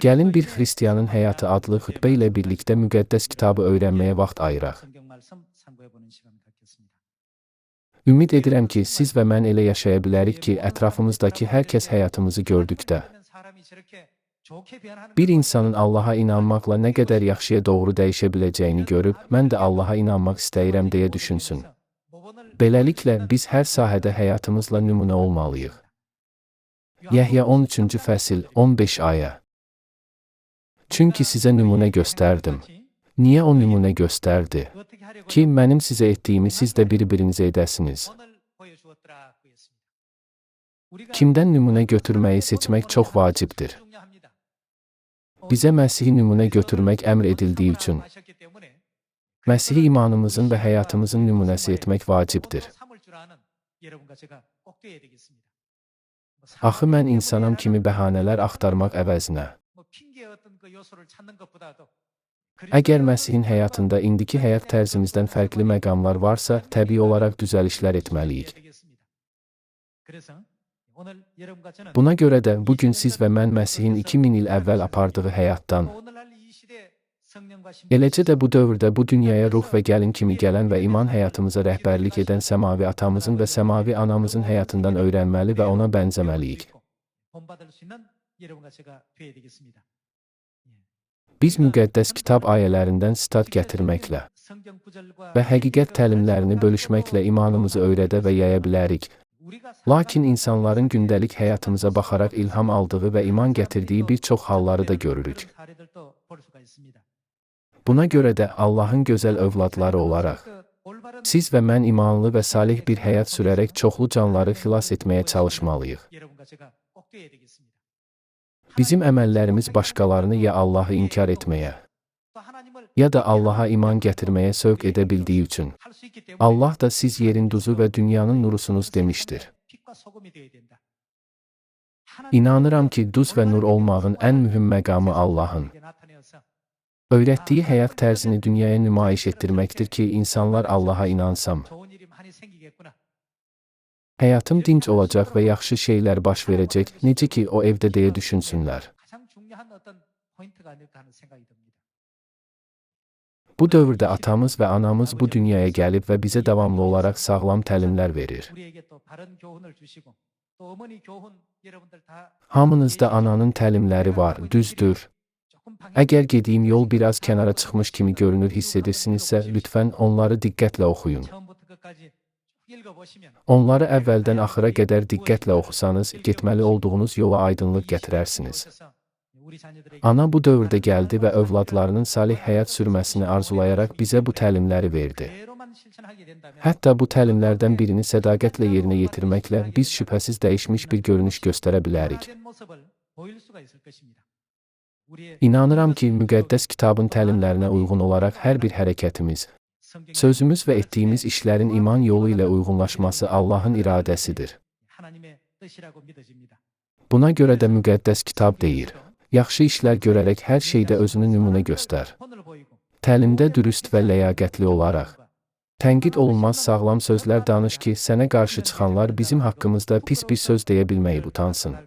Gəlin bir xristiyanın həyatı adlı xütbə ilə birlikdə müqəddəs kitabı öyrənməyə vaxt ayıraq. Ümid edirəm ki, siz və mən elə yaşaya bilərik ki, ətrafımızdakı hər kəs həyatımızı gördükdə, bir insanın Allaha inanmaqla nə qədər yaxşıya doğru dəyişə biləcəyini görüb, mən də Allaha inanmaq istəyirəm deyə düşünsün. Beləliklə, biz hər sahədə həyatımızla nümunə olmalıyıq. Yəhya 13-cü fəsil, 15 ayə. Çünki sizə nümunə göstərdim. Niyə o nümunə göstərdi? Ki, mənim sizə etdiyimi siz də bir-birinizə edəsiniz. Kimdən nümunə götürməyi seçmək çox vacibdir. Bizə Məsihi nümunə götürmək əmr edildiyi üçün, Məsihi imanımızın və həyatımızın nümunəsi etmək vacibdir. Axı mən insanam kimi bəhanələr axtarmaq əvəzinə. Əgər Məsihin həyatında indiki həyat tərzimizdən fərqli məqamlar varsa, təbii olaraq düzəlişlər etməliyik. Buna görə də bugün siz və mən Məsihin 2000 il əvvəl apardığı həyatdan, eləcə də bu dövrdə bu dünyaya ruh və gəlin kimi gələn və iman həyatımıza rəhbərlik edən səmavi atamızın və səmavi anamızın həyatından öyrənməli və ona bənzəməliyik. Biz müqəddəs kitab ayələrindən sitat gətirməklə və həqiqət təlimlərini bölüşməklə imanımızı öyrədə və yaya bilərik. Lakin insanların gündəlik həyatımıza baxaraq ilham aldığı və iman gətirdiyi bir çox halları da görürük. Buna görə də Allahın gözəl övladları olaraq, siz və mən imanlı və salih bir həyat sürərək çoxlu canları xilas etməyə çalışmalıyıq. Bizim əməllərimiz başqalarını ya Allahı inkar etməyə, ya da Allaha iman gətirməyə sövq edə bildiyi üçün, Allah da siz yerin duzu və dünyanın nurusunuz demişdir. İnanıram ki, duz və nur olmağın ən mühüm məqamı Allahın öyrətdiyi həyat tərzini dünyaya nümayiş etdirməkdir ki, insanlar Allaha inansam, həyatım dinc olacaq və yaxşı şeylər baş verəcək, necə ki, o evdə deyə düşünsünlər. Bu dövrdə atamız və anamız bu dünyaya gəlib və bizə davamlı olaraq sağlam təlimlər verir. Hamınızda ananın təlimləri var, düzdür. Əgər gediyim yol biraz kənara çıxmış kimi görünür hiss edirsinizsə, lütfən onları diqqətlə oxuyun. Onları əvvəldən axıra qədər diqqətlə oxusanız, getməli olduğunuz yola aydınlıq gətirərsiniz. Ana bu dövrdə gəldi və övladlarının salih həyat sürməsini arzulayaraq bizə bu təlimləri verdi. Hətta bu təlimlərdən birini sədaqətlə yerinə yetirməklə biz şübhəsiz dəyişmiş bir görünüş göstərə bilərik. İnanıram ki, müqəddəs kitabın təlimlərinə uyğun olaraq hər bir hərəkətimiz, sözümüz və etdiyimiz işlərin iman yolu ilə uyğunlaşması Allahın iradəsidir. Buna görə də müqəddəs kitab deyir, yaxşı işlər görərək hər şeydə özünü nümunə göstər. Təlimdə dürüst və ləyaqətli olaraq, tənqid olunmaz sağlam sözlər danış ki, sənə qarşı çıxanlar bizim haqqımızda pis bir söz deyə bilməyib utansın.